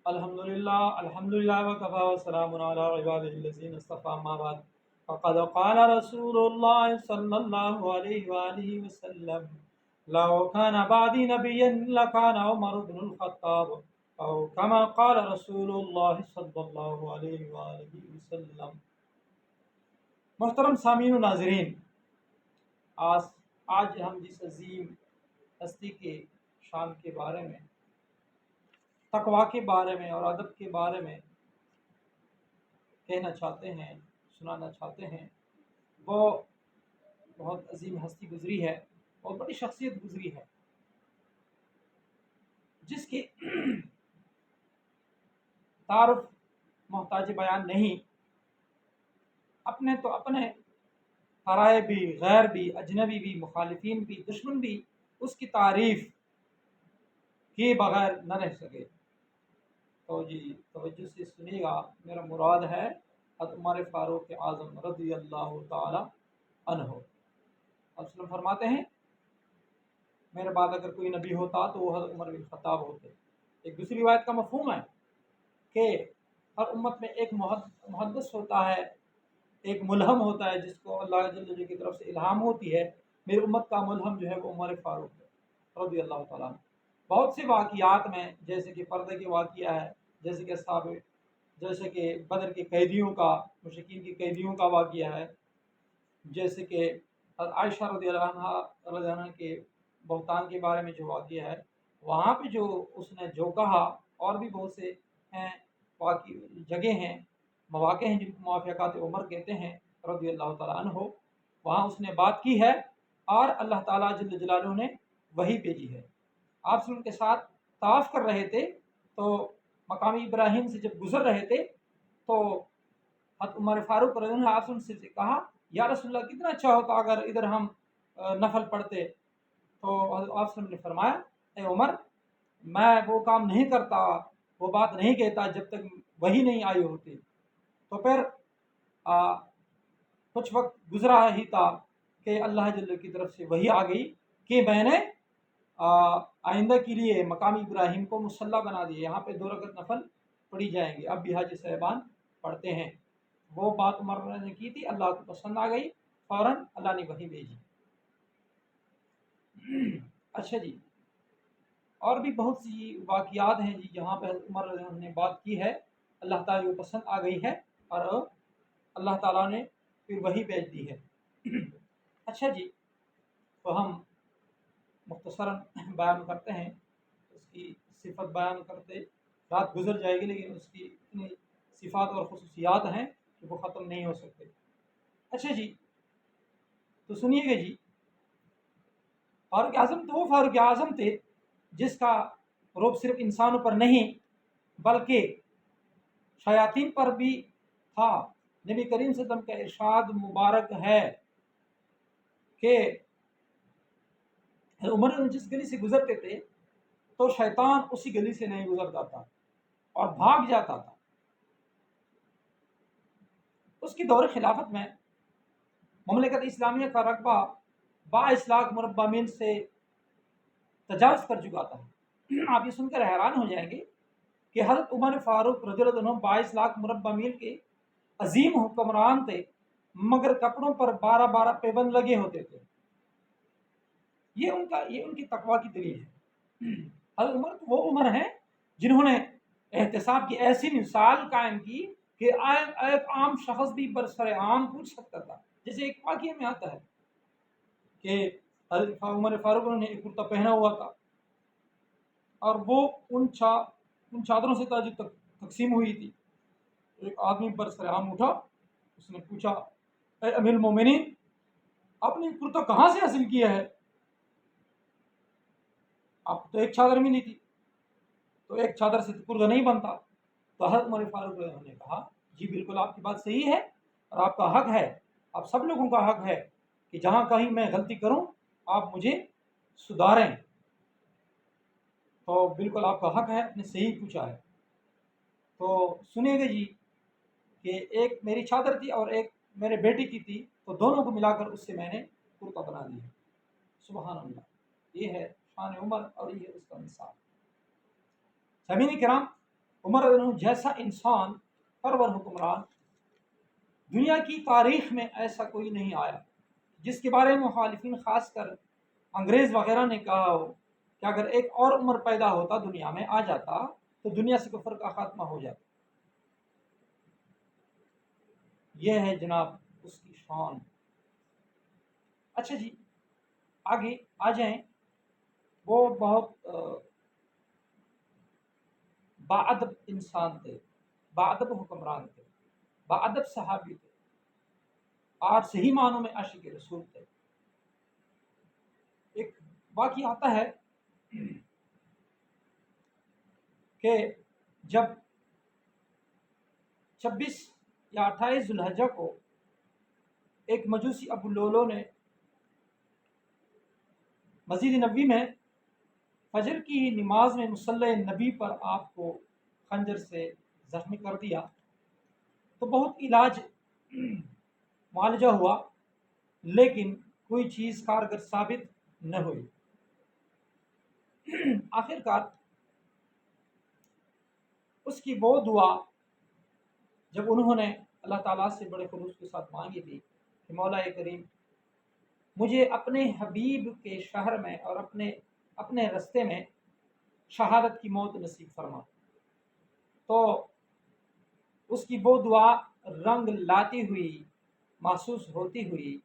الحمدللہ وکفا وسلام علی عبادہ الذین اصطفى اما بعد فقد قال رسول اللہ صلی اللہ علیہ وآلہ وسلم لو كان بعدی نبیا لكان عمر بن الخطاب او كما قال رسول اللہ صلی اللہ علیہ وآلہ وسلم۔ محترم سامعین و ناظرین، آج ہم جس عظیم ہستی کے شان کے بارے میں، تقویٰ کے بارے میں اور ادب کے بارے میں کہنا چاہتے ہیں، سنانا چاہتے ہیں، وہ بہت عظیم ہستی گزری ہے اور بڑی شخصیت گزری ہے، جس کی تعارف محتاج بیان نہیں۔ اپنے پرائے بھی، غیر بھی، اجنبی بھی، مخالفین بھی، دشمن بھی اس کی تعریف کیے بغیر نہ رہ سکے۔ تو جی توجہ سے سنیے گا، میرا مراد ہے حضرت عمر فاروق اعظم رضی اللہ تعالی عنہ۔ وسلم فرماتے ہیں میرے بعد اگر کوئی نبی ہوتا تو وہ حضرت عمر بن خطاب ہوتے۔ ایک دوسری روایت کا مفہوم ہے کہ ہر امت میں ایک محدث ہوتا ہے، ایک ملہم ہوتا ہے، جس کو اللہ جل جلالہ کی طرف سے الہام ہوتی ہے۔ میری امت کا ملہم جو ہے وہ عمر فاروق ہے رضی اللہ تعالیٰ عنہ۔ بہت سے واقعات میں، جیسے کہ پردے کے واقعہ ہے، جیسے کہ بدر کے قیدیوں کا، مشرکین کے قیدیوں کا واقعہ ہے، جیسے کہ عائشہ رضی اللہ عنہ کے بہتان کے بارے میں جو واقعہ ہے، وہاں پہ جو اس نے جو کہا، اور بھی بہت سے ہیں جگہ ہیں، مواقع ہیں جن کو موافقات عمر کہتے ہیں رضی اللہ تعالیٰ عنہ۔ وہاں اس نے بات کی ہے اور اللہ تعالیٰ جل جلالہ نے وحی بھیجی ہے۔ آپ سے ان کے ساتھ طواف کر رہے تھے، تو مقام ابراہیم سے جب گزر رہے تھے تو حضرت عمر فاروق رضی اللہ عنہ آپ سے کہا، یا رسول اللہ کتنا اچھا ہوتا اگر ادھر ہم نفل پڑھتے۔ تو حضرت نے فرمایا، اے عمر، میں وہ کام نہیں کرتا، وہ بات نہیں کہتا جب تک وحی نہیں آئی ہوتی۔ تو پھر کچھ وقت گزرا ہی تھا کہ اللہ جل کی طرف سے وحی آ گئی کہ میں نے آئندہ کے لیے مقام ابراہیم کو مصلی بنا دیا، یہاں پہ 2 رکعت نفل پڑھی جائیں گی، اب بھی حاجی صاحبان پڑھتے ہیں۔ وہ بات عمر نے کی تھی، اللہ کو پسند آ گئی، فوراً اللہ نے وحی بھیجی۔ اچھا جی، اور بھی بہت سی واقعات ہیں جی جہاں پہ عمر نے بات کی ہے، اللہ تعالیٰ کو پسند آ گئی ہے اور اللہ تعالیٰ نے پھر وحی بھیج دی ہے۔ اچھا جی، تو ہم مختصراً بیان کرتے ہیں، اس کی صفت بیان کرتے رات گزر جائے گی، لیکن اس کی اتنی صفات اور خصوصیات ہیں کہ وہ ختم نہیں ہو سکتے۔ اچھا جی، تو سنیے گا جی، فاروق اعظم تو وہ فاروق اعظم تھے جس کا روب صرف انسانوں پر نہیں بلکہ شیاطین پر بھی تھا۔ نبی کریم صلی اللہ علیہ وسلم کا ارشاد مبارک ہے کہ عمر جس گلی سے گزرتے تھے تو شیطان اسی گلی سے نہیں گزرتا تھا اور بھاگ جاتا تھا۔ اس کی دور خلافت میں مملکت اسلامیہ کا رقبہ 22 لاکھ مربع میل سے تجاوز کر چکا تھا۔ آپ یہ سن کر حیران ہو جائیں گے کہ حضرت عمر فاروق رضی اللہ عنہ 22 لاکھ مربع میل کے عظیم حکمران تھے، مگر کپڑوں پر 12 پیبند لگے ہوتے تھے۔ یہ ان کی تقویٰ کی دلیل ہے۔ حضرت عمر وہ عمر ہیں جنہوں نے احتساب کی ایسی مثال قائم کی کہ ایک عام شخص بھی برسر عام پوچھ سکتا تھا۔ جیسے ایک واقعے میں آتا ہے کہ حضرت عمر فاروق نے ایک کرتا پہنا ہوا تھا اور وہ ان چادروں سے تاج تقسیم ہوئی تھی۔ ایک آدمی برسر عام اٹھا، اس نے پوچھا، اے امیر المومنین، آپ نے کرتا کہاں سے حاصل کیا ہے؟ آپ کو تو ایک چادر ملی تھی، تو ایک چادر سے کرتا نہیں بنتا۔ تو حضرت عمر فاروق نے کہا، جی بالکل آپ کی بات صحیح ہے اور آپ کا حق ہے، آپ سب لوگوں کا حق ہے کہ جہاں کہیں میں غلطی کروں آپ مجھے سدھاریں۔ تو بالکل آپ کا حق ہے، آپ نے صحیح پوچھا ہے۔ تو سنیے گا جی کہ ایک میری چادر تھی اور ایک میرے بیٹے کی تھی، تو دونوں کو ملا کر اس سے میں نے کرتا بنا دیا۔ سبحان اللہ، یہ ہے شان عمر اور یہ ہے اس کا مثال۔ سامعین کرام، عمر رضی اللہ عنہ جیسا انسان پرور حکمران دنیا کی تاریخ میں ایسا کوئی نہیں آیا، جس کے بارے میں مخالفین خاص کر انگریز وغیرہ نے کہا ہو کہ اگر ایک اور عمر پیدا ہوتا دنیا میں آ جاتا تو دنیا سے کفر کا خاتمہ ہو جاتا۔ یہ ہے جناب اس کی شان۔ اچھا جی، آگے آ جائیں۔ وہ بہت باادب انسان تھے، باادب حکمران تھے، باادب صحابی تھے، اور صحیح معنوں میں عاشق رسول تھے۔ ایک واقعہ آتا ہے کہ جب 26 یا 28 ذوالحجہ کو ایک مجوسی ابو لولو نے مسجد نبوی میں فجر کی نماز میں مصلی نبی پر آپ کو خنجر سے زخمی کر دیا تو بہت علاج معالجہ ہوا، لیکن کوئی چیز کارگر ثابت نہ ہوئی۔ آخر کار اس کی وہ دعا جب انہوں نے اللہ تعالیٰ سے بڑے خلوص کے ساتھ مانگی تھی کہ مولا کریم مجھے اپنے حبیب کے شہر میں اور اپنے رستے میں شہادت کی موت نصیب فرما، تو اس کی وہ دعا رنگ لاتی ہوئی محسوس ہوتی ہوئی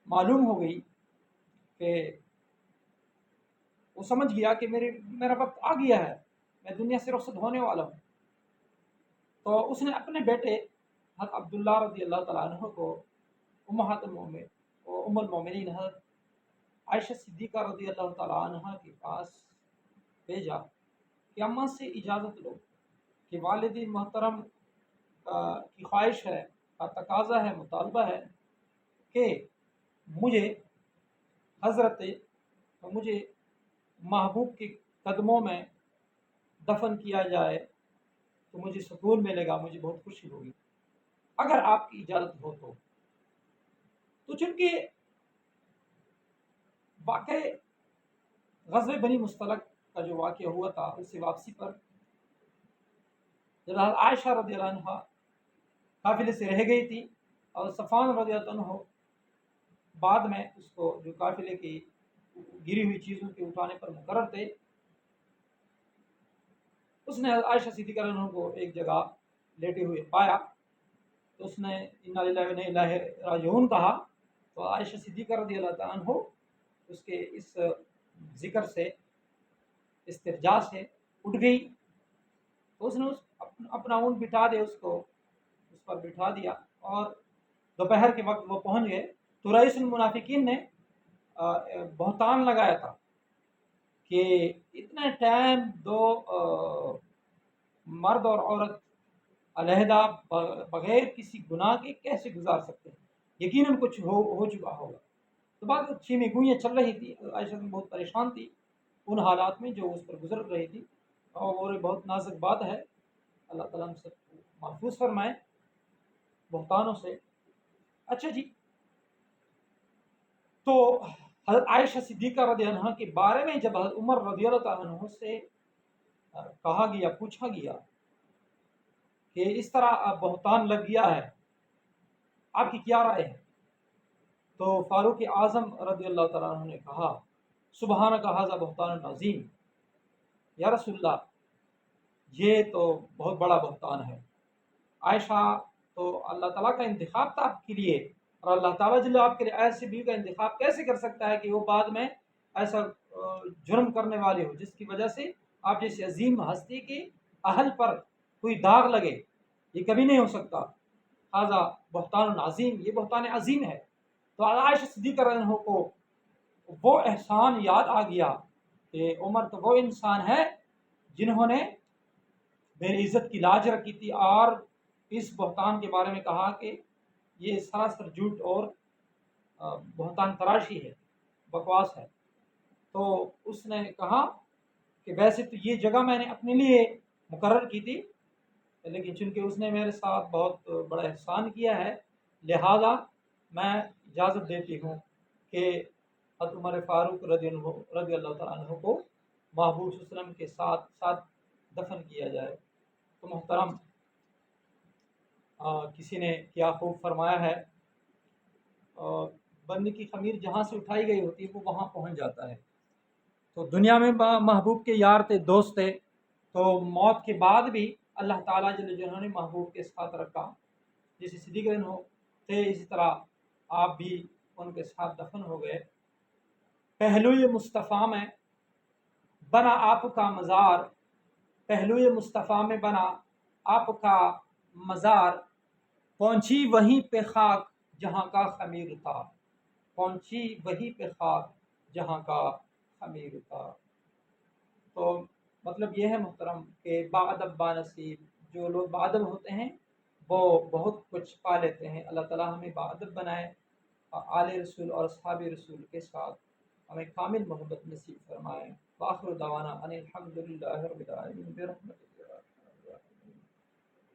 معلوم ہو گئی کہ وہ سمجھ گیا کہ میرا وقت آ گیا ہے، میں دنیا سے رخصت ہونے والا ہوں۔ تو اس نے اپنے بیٹے حضرت عبداللہ رضی اللہ تعالیٰ عنہ کو ام المومنین حضرت عائشہ صدیقہ رضی اللہ تعالیٰ عنہ کے پاس بھیجا کہ اماں سے اجازت لو کہ والد محترم کی خواہش ہے، کا تقاضا ہے، مطالبہ ہے کہ مجھے محبوب کے قدموں میں دفن کیا جائے تو مجھے سکون ملے گا، مجھے بہت خوشی ہوگی، اگر آپ کی اجازت ہو تو چونکہ واقع غزوہ بنی مستلق کا جو واقعہ ہوا تھا اس سے واپسی پر جب عائشہ رضی اللہ عنہ قافلے سے رہ گئی تھی اور صفوان رضی اللہ عنہ بعد میں اس کو جو قافلے کی گری ہوئی چیزوں کے اٹھانے پر مقرر تھے، اس نے عائشہ صدیقہ رضی اللہ عنہ کو ایک جگہ لیٹے ہوئے پایا تو اس نے انا للہ و انا الیہ راجعون کہا، تو عائشہ صدیقہ رضی اللہ تعالیٰ عنہ اس کے اس ذکر سے استرجاع سے اٹھ گئی، تو اس نے اپنا اونٹ بٹھا دے اس پر بٹھا دیا، اور دوپہر کے وقت وہ پہنچ گئے تو رئیس المنافقین نے بہتان لگایا تھا کہ اتنا ٹائم دو مرد اور عورت علیحدہ بغیر کسی گناہ کے کیسے گزار سکتے ہیں، یقیناً کچھ ہو چکا ہوگا۔ تو بعد اچھی میں گوئیاں چل رہی تھی، عائشہ بہت پریشان تھی ان حالات میں جو اس پر گزر رہی تھی، اور بہت نازک بات ہے، اللہ تعالیٰ ہم سب کو محفوظ فرمائے بہتانوں سے۔ اچھا جی، تو حضرت عائشہ صدیقہ رضی اللہ عنہ کے بارے میں جب حضرت عمر رضی اللہ عنہ سے کہا گیا، پوچھا گیا کہ اس طرح بہتان لگ گیا ہے، آپ کی کیا رائے ہے؟ تو فاروق اعظم رضی اللہ تعالیٰ عنہ نے کہا سبحانک ھذا بہتان عظیم، یا رسول اللہ یہ تو بہت بڑا بہتان ہے۔ عائشہ تو اللہ تعالیٰ کا انتخاب تھا آپ کے لیے، اور اللہ تعالیٰ جل آپ کے لیے ایسے بیوی کا انتخاب کیسے کر سکتا ہے کہ وہ بعد میں ایسا جرم کرنے والے ہو جس کی وجہ سے آپ جیسی عظیم ہستی کے اہل پر کوئی داغ لگے، یہ کبھی نہیں ہو سکتا۔ ھذا بہتان عظیم، یہ بہتان عظیم ہے۔ تو عائشہ صدیقہ رضی اللہ عنہ کو وہ احسان یاد آ گیا کہ عمر تو وہ انسان ہے جنہوں نے میری عزت کی لاج رکھی تھی، اور اس بہتان کے بارے میں کہا کہ یہ سراسر جھوٹ اور بہتان تراشی ہے، بکواس ہے۔ تو اس نے کہا کہ ویسے تو یہ جگہ میں نے اپنے لیے مقرر کی تھی، لیکن چونکہ اس نے میرے ساتھ بہت بڑا احسان کیا ہے، لہذا میں اجازت دیتی ہوں کہ حضرت عمر فاروق رضی اللہ تعالیٰ عنہ کو محبوب صلی اللہ علیہ وسلم کے ساتھ ساتھ دفن کیا جائے۔ تو محترم، کسی نے کیا خوب فرمایا ہے، بندے کی خمیر جہاں سے اٹھائی گئی ہوتی ہے وہ وہاں پہنچ جاتا ہے۔ تو دنیا میں محبوب کے یار تھے، دوست تھے، تو موت کے بعد بھی اللہ تعالیٰ جل جلالہ نے محبوب کے ساتھ رکھا۔ جیسے صدیق ہو تھے، اسی طرح آپ بھی ان کے ساتھ دفن ہو گئے۔ پہلوئے مصطفیٰ میں بنا آپ کا مزار، پہلوئے مصطفیٰ میں بنا آپ کا مزار، پہنچی وہیں پہ خاک جہاں کا خمیر تھا، پہنچی وہیں پہ خاک جہاں کا خمیر تھا۔ تو مطلب یہ ہے محترم کہ باادب بانصیب، جو لوگ باادب ہوتے ہیں وہ بہت کچھ پا لیتے ہیں۔ اللہ تعالیٰ ہمیں باادب بنائے، آل رسول اور اصحاب رسول کے ساتھ ہمیں کامل محبت نصیب فرمائے۔ وآخر دعوانا ان الحمد للہ رب العالمین برحمتہ۔